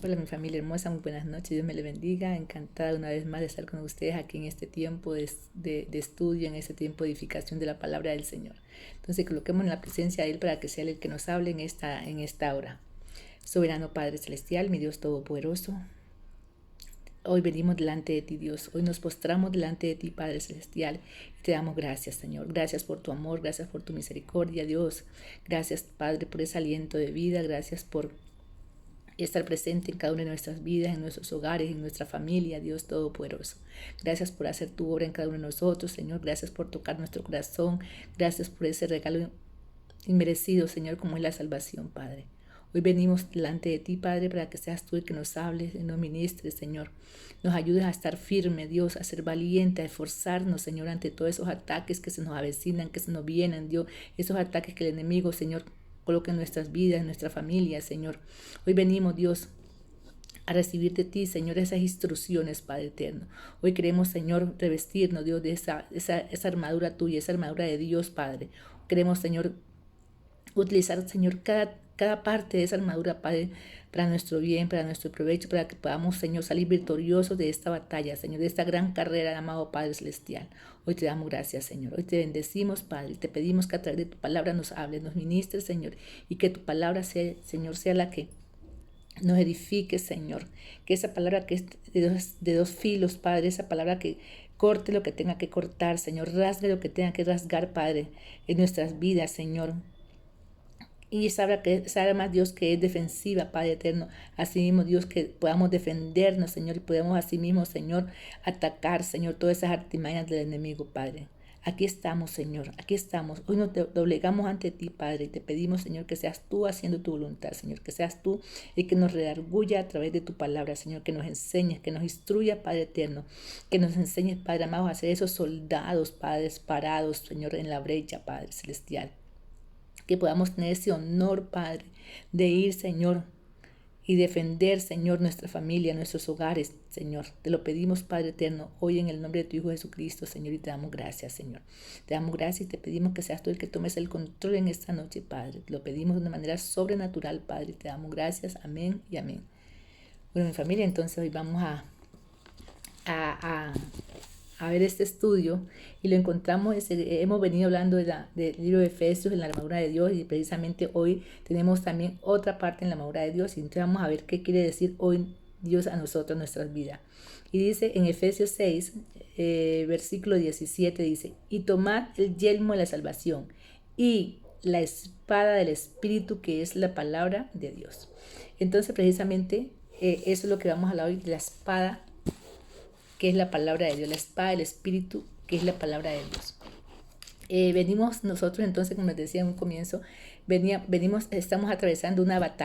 Hola mi familia hermosa, muy buenas noches, Dios me le bendiga, encantada una vez más de estar con ustedes aquí en este tiempo de estudio, en este tiempo de edificación de la palabra del Señor. Entonces coloquemos en la presencia de Él para que sea Él el que nos hable en esta hora. Soberano Padre Celestial, mi Dios Todopoderoso, hoy venimos delante de ti, Dios. Hoy nos postramos delante de ti, Padre Celestial, y te damos gracias, Señor. Gracias por tu amor, gracias por tu misericordia, Dios. Gracias, Padre, por ese aliento de vida. Gracias por estar presente en cada una de nuestras vidas, en nuestros hogares, en nuestra familia, Dios Todopoderoso. Gracias por hacer tu obra en cada uno de nosotros, Señor. Gracias por tocar nuestro corazón. Gracias por ese regalo inmerecido, Señor, como es la salvación, Padre. Hoy venimos delante de ti, Padre, para que seas tú el que nos hables y nos ministres, Señor. Nos ayudes a estar firme, Dios, a ser valiente, a esforzarnos, Señor, ante todos esos ataques que se nos avecinan, que se nos vienen, Dios. Esos ataques que el enemigo, Señor, coloca en nuestras vidas, en nuestra familia, Señor. Hoy venimos, Dios, a recibir de ti, Señor, esas instrucciones, Padre eterno. Hoy queremos, Señor, revestirnos, Dios, de esa armadura tuya, esa armadura de Dios, Padre. Queremos, Señor, utilizar, Señor, cada parte de esa armadura, Padre, para nuestro bien, para nuestro provecho, para que podamos, Señor, salir victoriosos de esta batalla, Señor, de esta gran carrera, amado Padre Celestial. Hoy te damos gracias, Señor. Hoy te bendecimos, Padre. Te pedimos que a través de tu palabra nos hables, nos ministres, Señor, y que tu palabra sea, Señor, sea la que nos edifique, Señor. Que esa palabra que es de dos filos, Padre, esa palabra que corte lo que tenga que cortar, Señor, rasgue lo que tenga que rasgar, Padre, en nuestras vidas, Señor. Y sabe más Dios que es defensiva, Padre eterno. Así mismo, Dios, que podamos defendernos, Señor, y podemos así mismo, Señor, atacar, Señor, todas esas artimañas del enemigo, Padre. Aquí estamos, Señor, aquí estamos. Hoy nos doblegamos ante ti, Padre, y te pedimos, Señor, que seas tú haciendo tu voluntad, Señor, que seas tú el que nos redarguya a través de tu palabra, Señor, que nos enseñes, que nos instruya, Padre eterno, que nos enseñes, Padre amado, a ser esos soldados, Padres, parados, Señor, en la brecha, Padre celestial. Que podamos tener ese honor, Padre, de ir, Señor, y defender, Señor, nuestra familia, nuestros hogares, Señor. Te lo pedimos, Padre eterno, hoy en el nombre de tu Hijo Jesucristo, Señor, y te damos gracias, Señor. Te damos gracias y te pedimos que seas tú el que tomes el control en esta noche, Padre. Te lo pedimos de una manera sobrenatural, Padre, y te damos gracias. Amén y amén. Bueno, mi familia, entonces hoy vamos a, a ver este estudio y lo encontramos, hemos venido hablando del libro de Efesios en la armadura de Dios y precisamente hoy tenemos también otra parte en la armadura de Dios y entonces vamos a ver qué quiere decir hoy Dios a nosotros, nuestras vidas. Y dice en Efesios 6, versículo 17, dice, y tomad el yelmo de la salvación y la espada del Espíritu que es la palabra de Dios. Entonces precisamente eso es lo que vamos a hablar hoy, la espada que es la palabra de Dios, la espada del Espíritu, que es la palabra de Dios. Venimos nosotros entonces, como les decía en un comienzo, estamos atravesando una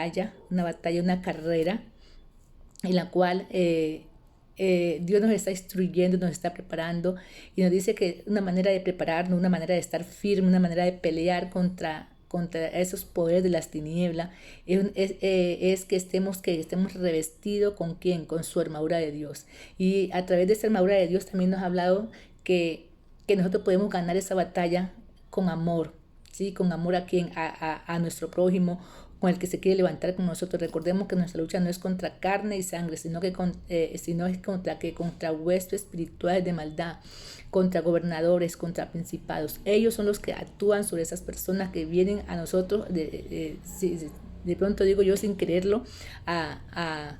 carrera en la cual Dios nos está instruyendo, nos está preparando y nos dice que una manera de prepararnos, una manera de estar firme, una manera de pelear contra esos poderes de las tinieblas, es que estemos revestidos con quién, con su armadura de Dios. Y a través de esa armadura de Dios también nos ha hablado que nosotros podemos ganar esa batalla con amor, ¿sí? Con amor a quien, a nuestro prójimo, con el que se quiere levantar con nosotros. Recordemos que nuestra lucha no es contra carne y sangre, sino es contra huestes espirituales de maldad, contra gobernadores, contra principados. Ellos son los que actúan sobre esas personas que vienen a nosotros, de pronto digo yo sin quererlo, a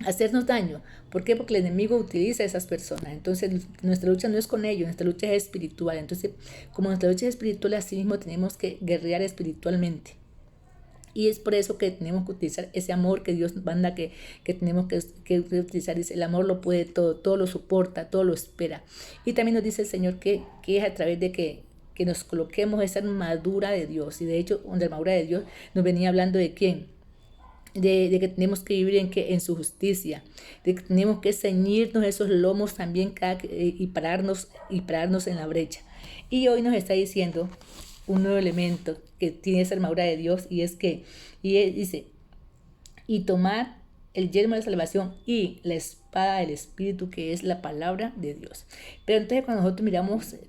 hacernos daño. ¿Por qué? Porque el enemigo utiliza a esas personas. Entonces nuestra lucha no es con ellos, nuestra lucha es espiritual. Entonces, como nuestra lucha es espiritual, así mismo tenemos que guerrear espiritualmente. Y es por eso que tenemos que utilizar ese amor que Dios manda que tenemos que utilizar. Dice, el amor lo puede todo, todo lo soporta, todo lo espera. Y también nos dice el Señor que es a través de que nos coloquemos esa armadura de Dios. Y de hecho, la armadura de Dios nos venía hablando de quién. De que tenemos que vivir en su justicia, de que tenemos que ceñirnos esos lomos también y pararnos en la brecha. Y hoy nos está diciendo un nuevo elemento que tiene esa armadura de Dios y él dice, y tomar el yelmo de salvación y la espada del Espíritu que es la palabra de Dios. Pero entonces cuando nosotros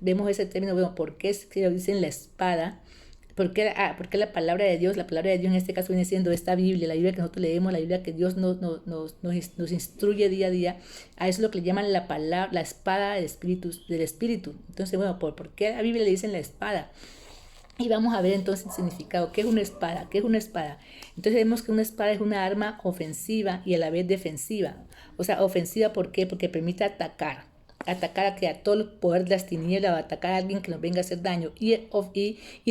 vemos ese término, bueno, ¿por qué es que dicen la espada? ¿Por qué la palabra de Dios? La palabra de Dios en este caso viene siendo esta Biblia, la Biblia que nosotros leemos, la Biblia que Dios nos instruye día a día. A eso es lo que le llaman la palabra, la espada del Espíritu. Entonces, bueno, ¿por qué a la Biblia le dicen la espada? Y vamos a ver entonces el significado. ¿Qué es una espada? ¿Qué es una espada? Entonces vemos que una espada es una arma ofensiva y a la vez defensiva. O sea, ofensiva, ¿por qué? Porque permite atacar a todo el poder de las tinieblas, o atacar a alguien que nos venga a hacer daño. Y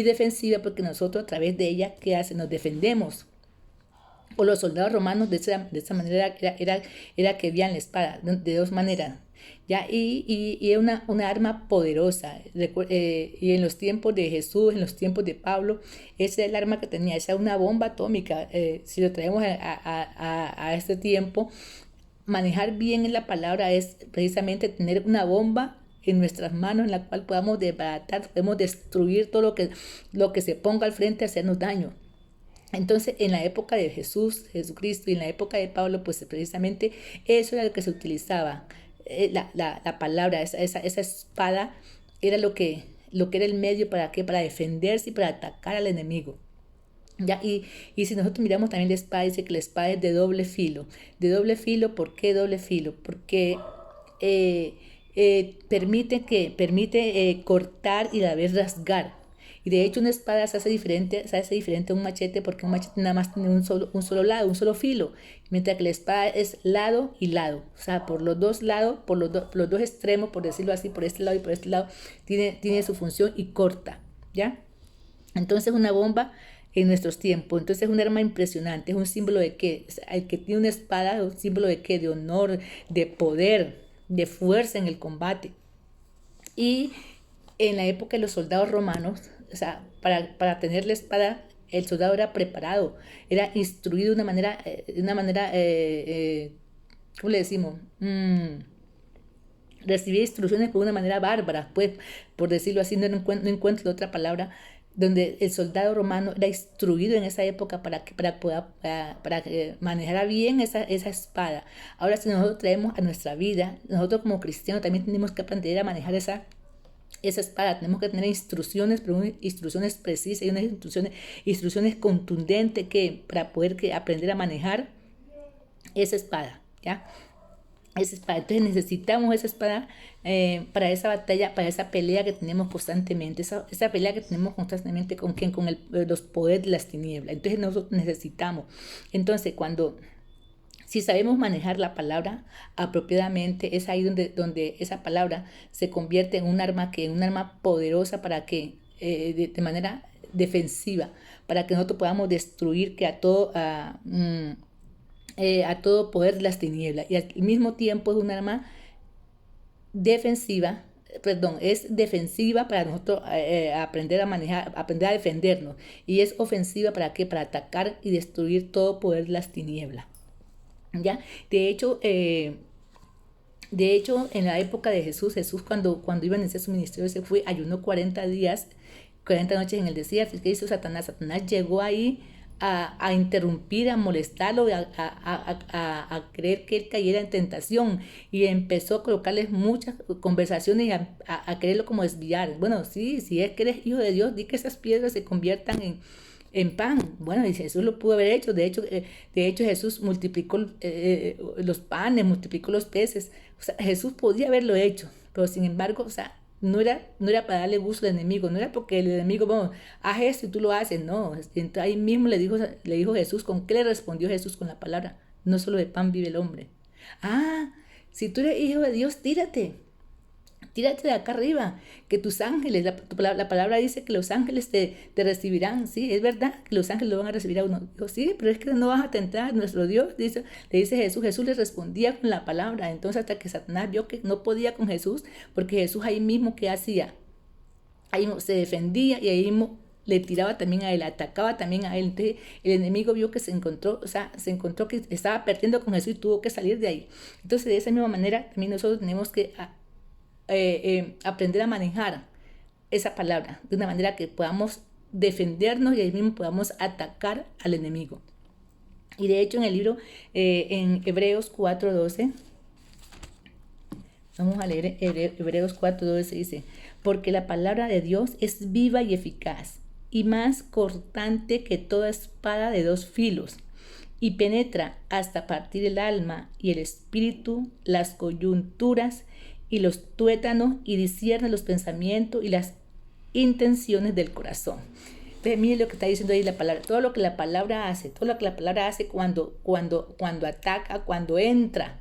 defensiva porque nosotros a través de ella, ¿qué hace? Nos defendemos. O los soldados romanos de esa manera era que veían la espada, de dos maneras. ¿Ya? Y es una arma poderosa. Y en los tiempos de Jesús, en los tiempos de Pablo, esa es el arma que tenía, esa es una bomba atómica. Si lo traemos a este tiempo, manejar bien en la palabra es precisamente tener una bomba en nuestras manos en la cual podamos desbaratar, podemos destruir todo lo que se ponga al frente a hacernos daño. Entonces, en la época de Jesucristo y en la época de Pablo, pues precisamente eso era lo que se utilizaba. La palabra, esa espada era lo que era el medio para qué, para defenderse y para atacar al enemigo. ¿Ya? Y si nosotros miramos también la espada, dice que la espada es de doble filo. De doble filo, ¿por qué doble filo? Porque permite cortar y a la vez rasgar. Y de hecho una espada se hace diferente a un machete porque un machete nada más tiene un solo lado, un solo filo. Mientras que la espada es lado y lado. O sea, por los dos lados, por los dos extremos, por decirlo así, por este lado y por este lado, tiene su función y corta. ¿Ya? Entonces una bomba en nuestros tiempos. Entonces es un arma impresionante. Es un símbolo de qué. El que tiene una espada es un símbolo de qué, de honor, de poder, de fuerza en el combate. Y en la época de los soldados romanos, o sea, para tener la espada, el soldado era preparado, era instruido de una manera, ¿cómo le decimos? Recibía instrucciones de una manera bárbara, pues, por decirlo así, no encuentro otra palabra, donde el soldado romano era instruido en esa época para que manejara bien esa espada. Ahora, si nosotros traemos a nuestra vida, nosotros como cristianos también tenemos que aprender a manejar esa espada. Tenemos que tener instrucciones, pero unas instrucciones precisas y unas instrucciones contundentes para poder aprender a manejar esa espada, ¿ya? Esa espada. Entonces necesitamos esa espada para esa batalla, para esa pelea que tenemos constantemente, esa pelea que tenemos constantemente con los poderes de las tinieblas. Entonces nosotros necesitamos. Entonces si sabemos manejar la palabra apropiadamente, es ahí donde esa palabra se convierte en un arma poderosa para que, de manera defensiva, para que nosotros podamos destruir a todo poder de las tinieblas. Y al mismo tiempo es un arma defensiva, es defensiva para nosotros aprender a manejar, aprender a defendernos. Y es ofensiva ¿para qué? Para atacar y destruir todo poder de las tinieblas. ¿Ya? De hecho, en la época de Jesús cuando iba a iniciar su ministerio se fue, ayunó 40 días, 40 noches en el desierto. ¿Qué hizo Satanás? Satanás llegó ahí a interrumpir, a molestarlo, a creer que él cayera en tentación y empezó a colocarles muchas conversaciones y a quererlo como desviar. Bueno, sí, si es que eres hijo de Dios, di que esas piedras se conviertan en pan. Bueno, y Jesús lo pudo haber hecho. De hecho Jesús multiplicó los panes, multiplicó los peces. O sea, Jesús podía haberlo hecho, pero sin embargo, o sea, no era para darle gusto al enemigo, no era porque el enemigo, bueno, haz esto y tú lo haces, no. Entonces, ahí mismo le dijo Jesús, ¿con qué le respondió Jesús? Con la palabra, no solo de pan vive el hombre. Si tú eres hijo de Dios, tírate de acá arriba, que tus ángeles, la palabra dice que los ángeles te recibirán, sí, es verdad que los ángeles lo van a recibir a uno. Dijo, sí, pero es que no vas a tentar, nuestro Dios, le dice Jesús le respondía con la palabra. Entonces hasta que Satanás vio que no podía con Jesús, porque Jesús ahí mismo, ¿qué hacía? Ahí se defendía y ahí mismo le tiraba también a él, atacaba también a él. Entonces el enemigo vio que se encontró que estaba perdiendo con Jesús y tuvo que salir de ahí. Entonces de esa misma manera también nosotros tenemos que aprender a manejar esa palabra de una manera que podamos defendernos y ahí mismo podamos atacar al enemigo. Y de hecho en el libro, en Hebreos 4:12, vamos a leer Hebreos 4:12, dice, porque la palabra de Dios es viva y eficaz y más cortante que toda espada de dos filos, y penetra hasta partir el alma y el espíritu, las coyunturas y los tuétanos, y discierne los pensamientos y las intenciones del corazón. Entonces, mire lo que está diciendo ahí la palabra, todo lo que la palabra hace, todo lo que la palabra hace cuando ataca, cuando entra,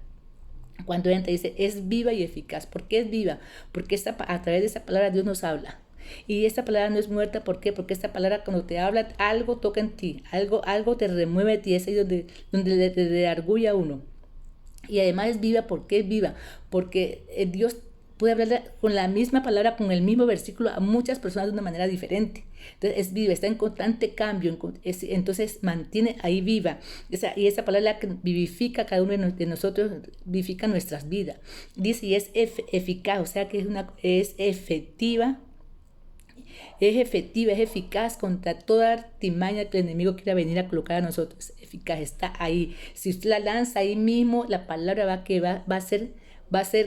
dice, es viva y eficaz. ¿Por qué es viva? Porque a través de esa palabra Dios nos habla. Y esta palabra no es muerta, ¿por qué? Porque esta palabra cuando te habla, algo toca en ti, algo te remueve de ti, es ahí donde le arguye a uno. Y además es viva, ¿por qué es viva? Porque Dios puede hablar con la misma palabra, con el mismo versículo a muchas personas de una manera diferente. Entonces es viva, está en constante cambio, entonces mantiene ahí viva. Y esa palabra que vivifica a cada uno de nosotros, vivifica nuestras vidas. Dice, y es eficaz, o sea que es efectiva. Es efectiva, es eficaz contra toda artimaña que el enemigo quiera venir a colocar a nosotros. Eficaz, está ahí. Si usted la lanza ahí mismo, la palabra va a hacer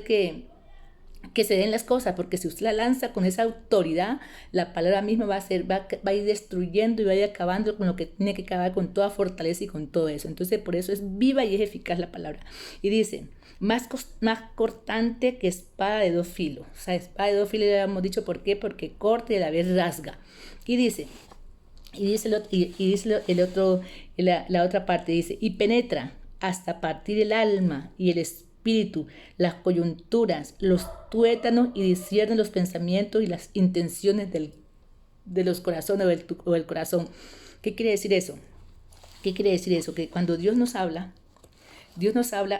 que se den las cosas, porque si usted la lanza con esa autoridad, la palabra misma va a ir destruyendo y va a ir acabando con lo que tiene que acabar, con toda fortaleza y con todo eso. Entonces, por eso es viva y es eficaz la palabra. Y dice, más cortante que espada de dos filos. O sea, espada de dos filos, ya hemos dicho, ¿por qué? Porque corta y a la vez rasga. Y dice la otra parte, dice, y penetra hasta partir el alma y el espíritu, las coyunturas, los tuétanos, y discierne los pensamientos y las intenciones de los corazones o del corazón. ¿Qué quiere decir eso? Que cuando Dios nos habla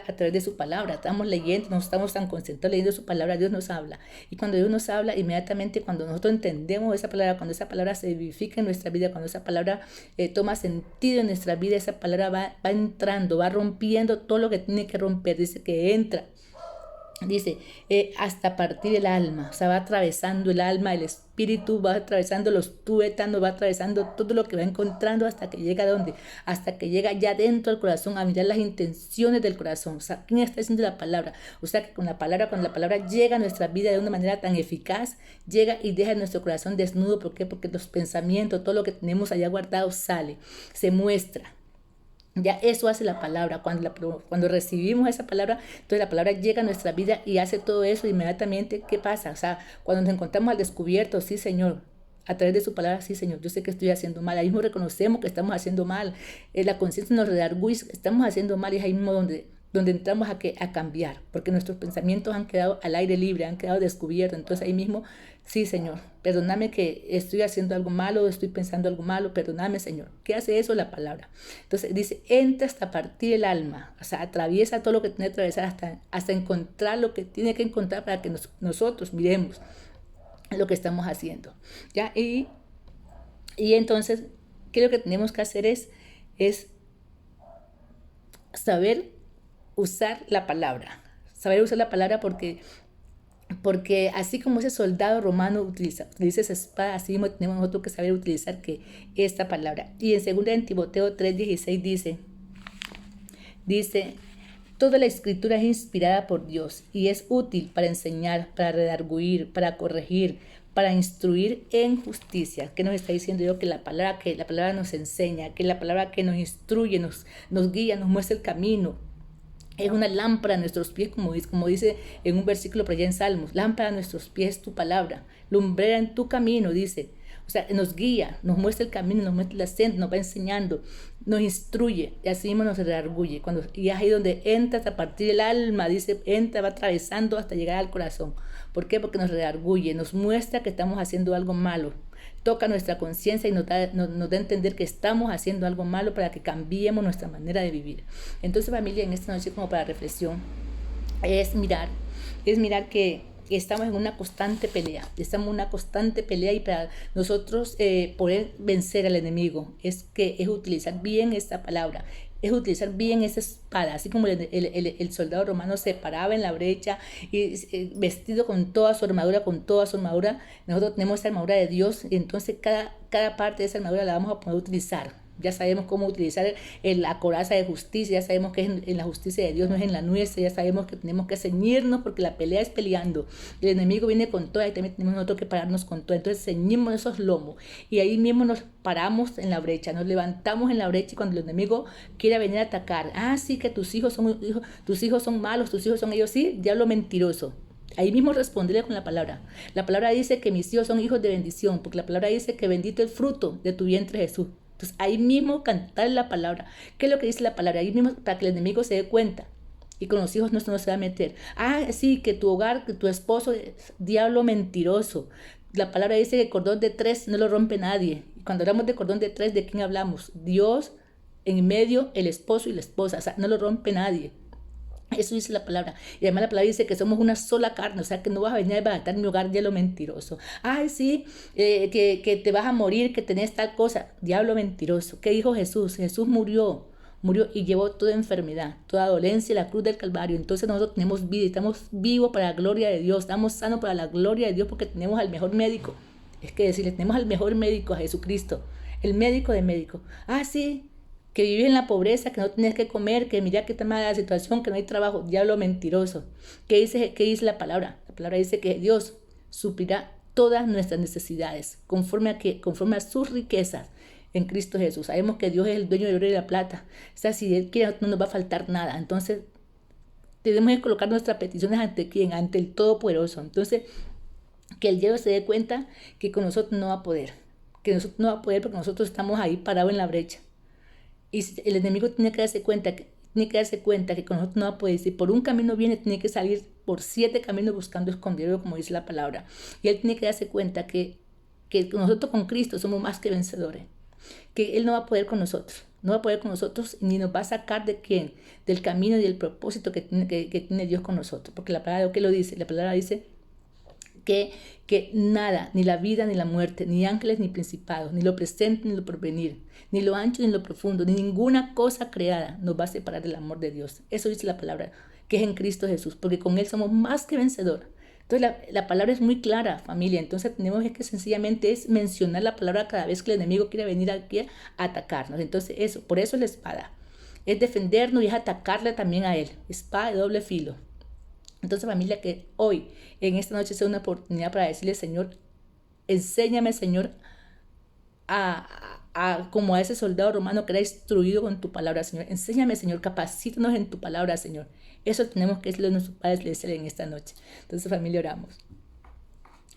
a través de su palabra. Estamos leyendo, no estamos tan concentrados leyendo su palabra, Dios nos habla. Y cuando Dios nos habla, inmediatamente cuando nosotros entendemos esa palabra, cuando esa palabra se vivifica en nuestra vida, cuando esa palabra toma sentido en nuestra vida, esa palabra va entrando, va rompiendo todo lo que tiene que romper. Dice que entra. Dice, hasta partir el alma, o sea, va atravesando el alma, el espíritu, va atravesando los tuétanos, va atravesando todo lo que va encontrando hasta que llega a dónde, hasta que llega ya dentro del corazón a mirar las intenciones del corazón. O sea, ¿quién está diciendo la palabra? O sea, que cuando la palabra llega a nuestra vida de una manera tan eficaz, llega y deja nuestro corazón desnudo. ¿Por qué? Porque los pensamientos, todo lo que tenemos allá guardado sale, se muestra. Ya eso hace la palabra. Cuando recibimos esa palabra, entonces la palabra llega a nuestra vida y hace todo eso inmediatamente. ¿Qué pasa? O sea, cuando nos encontramos al descubierto, sí, Señor, a través de su palabra, sí, Señor, yo sé que estoy haciendo mal. Ahí mismo reconocemos que estamos haciendo mal. La conciencia nos redarguye, estamos haciendo mal, y es ahí mismo donde entramos a cambiar, porque nuestros pensamientos han quedado al aire libre, han quedado descubiertos. Entonces ahí mismo, sí, Señor, perdóname que estoy haciendo algo malo, estoy pensando algo malo, perdóname, Señor. ¿Qué hace eso? La palabra. Entonces dice, entra hasta partir el alma, o sea, atraviesa todo lo que tiene que atravesar hasta encontrar lo que tiene que encontrar para que nosotros miremos lo que estamos haciendo. ¿Ya? Y entonces, ¿qué es lo que tenemos que hacer? Es saber usar la palabra. Saber usar la palabra porque así como ese soldado romano utiliza esa espada, así mismo tenemos nosotros que saber utilizar esta palabra. Y en 2 Timoteo 3:16 dice, toda la escritura es inspirada por Dios y es útil para enseñar, para redarguir, para corregir, para instruir en justicia. ¿Qué nos está diciendo Dios? Que la palabra nos enseña, que la palabra que nos instruye, nos guía, nos muestra el camino. Es una lámpara a nuestros pies, como dice en un versículo por allá en Salmos. Lámpara a nuestros pies tu palabra, lumbrera en tu camino, dice. O sea, nos guía, nos muestra el camino, nos muestra la senda, nos va enseñando, nos instruye, y así mismo nos redarguye. Y es ahí donde entras a partir del alma, dice, entra, va atravesando hasta llegar al corazón. ¿Por qué? Porque nos redarguye, nos muestra que estamos haciendo algo malo. Toca nuestra conciencia y nos da a entender que estamos haciendo algo malo para que cambiemos nuestra manera de vivir. Entonces, familia, en esta noche, como para reflexión, es mirar que estamos en una constante pelea. Y para nosotros poder vencer al enemigo es utilizar bien esta palabra, es utilizar bien esa espada, así como el soldado romano se paraba en la brecha y vestido con toda su armadura, nosotros tenemos esa armadura de Dios, y entonces cada parte de esa armadura la vamos a poder utilizar. Ya sabemos cómo utilizar la coraza de justicia, ya sabemos que es en la justicia de Dios, no es en la nuestra, ya sabemos que tenemos que ceñirnos porque la pelea es peleando. El enemigo viene con toda y también tenemos nosotros que pararnos con toda. Entonces ceñimos esos lomos y ahí mismo nos paramos en la brecha, nos levantamos en la brecha y cuando el enemigo quiera venir a atacar, sí que tus hijos son malos, tus hijos son ellos, sí, diablo mentiroso. Ahí mismo responderle con la palabra. La palabra dice que mis hijos son hijos de bendición, porque la palabra dice que bendito el fruto de tu vientre Jesús. Entonces ahí mismo cantar la palabra. ¿Qué es lo que dice la palabra? Ahí mismo para que el enemigo se dé cuenta. Y con los hijos no se va a meter. Sí, que tu hogar, que tu esposo es diablo mentiroso. La palabra dice que cordón de tres no lo rompe nadie. Y cuando hablamos de cordón de tres, ¿de quién hablamos? Dios, en medio, el esposo y la esposa. O sea, no lo rompe nadie. Eso dice la palabra. Y además la palabra dice que somos una sola carne, o sea que no vas a venir a desbaratar mi hogar, diablo mentiroso. Sí, que te vas a morir, que tenés tal cosa, diablo mentiroso. ¿Qué dijo Jesús? Jesús murió y llevó toda enfermedad, toda dolencia en la cruz del Calvario. Entonces nosotros tenemos vida y estamos vivos para la gloria de Dios, estamos sanos para la gloria de Dios porque tenemos al mejor médico. Es que decirle, tenemos al mejor médico, a Jesucristo, el médico de médicos. Sí, que vives en la pobreza, que no tienes que comer, que mira qué tan mala la situación, que no hay trabajo, diablo mentiroso. ¿Qué dice la palabra? La palabra dice que Dios suplirá todas nuestras necesidades, conforme a sus riquezas en Cristo Jesús. Sabemos que Dios es el dueño del oro y de la plata. O sea, si Él quiere, no nos va a faltar nada. Entonces, tenemos que colocar nuestras peticiones ante ¿quién? Ante el Todopoderoso. Entonces, que el diablo se dé cuenta que con nosotros no va a poder. Que nosotros no va a poder porque nosotros estamos ahí parados en la brecha. Y el enemigo tiene que darse cuenta que con nosotros no va a poder. Si por un camino viene, tiene que salir por 7 caminos buscando esconderlo, como dice la palabra. Y él tiene que darse cuenta que nosotros con Cristo somos más que vencedores. Que él no va a poder con nosotros. No va a poder con nosotros ni nos va a sacar de quién, del camino y del propósito que tiene Dios con nosotros. Porque la palabra, ¿qué lo dice? La palabra dice que nada, ni la vida, ni la muerte, ni ángeles, ni principados, ni lo presente, ni lo porvenir, ni lo ancho, ni lo profundo, ni ninguna cosa creada nos va a separar del amor de Dios. Eso dice la palabra, que es en Cristo Jesús, porque con Él somos más que vencedores. Entonces la palabra es muy clara, familia. Entonces tenemos que sencillamente es mencionar la palabra cada vez que el enemigo quiere venir aquí a atacarnos. Entonces por eso es la espada. Es defendernos y es atacarle también a Él. Espada de doble filo. Entonces, familia, que hoy, en esta noche, sea una oportunidad para decirle, Señor, enséñame, Señor, como a ese soldado romano que era instruido con tu palabra, Señor. Enséñame, Señor, capacítanos en tu palabra, Señor. Eso tenemos que decirle a nuestros padres celestiales en esta noche. Entonces, familia, oramos.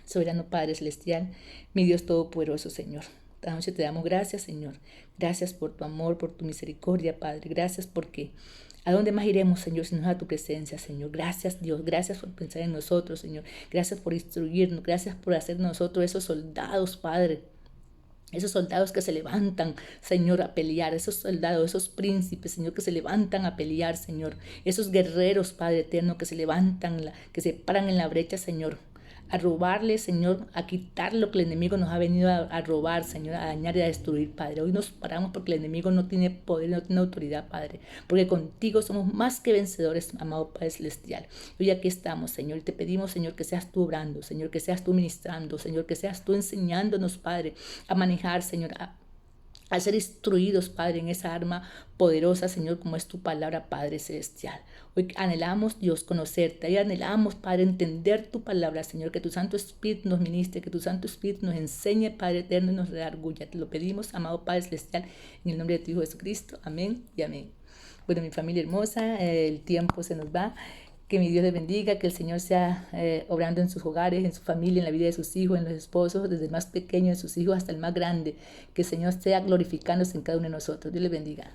Soberano Padre Celestial, mi Dios Todopoderoso, Señor. Esta noche te damos gracias, Señor. Gracias por tu amor, por tu misericordia, Padre. Gracias porque ¿a dónde más iremos, Señor, si no es a tu presencia, Señor? Gracias, Dios. Gracias por pensar en nosotros, Señor. Gracias por instruirnos. Gracias por hacer nosotros esos soldados, Padre. Esos soldados que se levantan, Señor, a pelear. Esos soldados, esos príncipes, Señor, que se levantan a pelear, Señor. Esos guerreros, Padre eterno, que se levantan, que se paran en la brecha, Señor. A robarle, Señor, a quitar lo que el enemigo nos ha venido a robar, Señor, a dañar y a destruir, Padre. Hoy nos paramos porque el enemigo no tiene poder, no tiene autoridad, Padre, porque contigo somos más que vencedores, amado Padre Celestial. Hoy aquí estamos, Señor, y te pedimos, Señor, que seas tú obrando, Señor, que seas tú ministrando, Señor, que seas tú enseñándonos, Padre, a manejar, Señor, a ser instruidos, Padre, en esa arma poderosa, Señor, como es tu palabra, Padre Celestial. Hoy anhelamos, Dios, conocerte. Hoy anhelamos, Padre, entender tu palabra, Señor, que tu Santo Espíritu nos ministre, que tu Santo Espíritu nos enseñe, Padre eterno, y nos redarguya. Te lo pedimos, amado Padre Celestial, en el nombre de tu Hijo Jesucristo. Amén y amén. Bueno, mi familia hermosa, el tiempo se nos va. Que mi Dios les bendiga, que el Señor sea obrando en sus hogares, en su familia, en la vida de sus hijos, en los esposos, desde el más pequeño de sus hijos hasta el más grande. Que el Señor sea glorificándose en cada uno de nosotros. Dios les bendiga.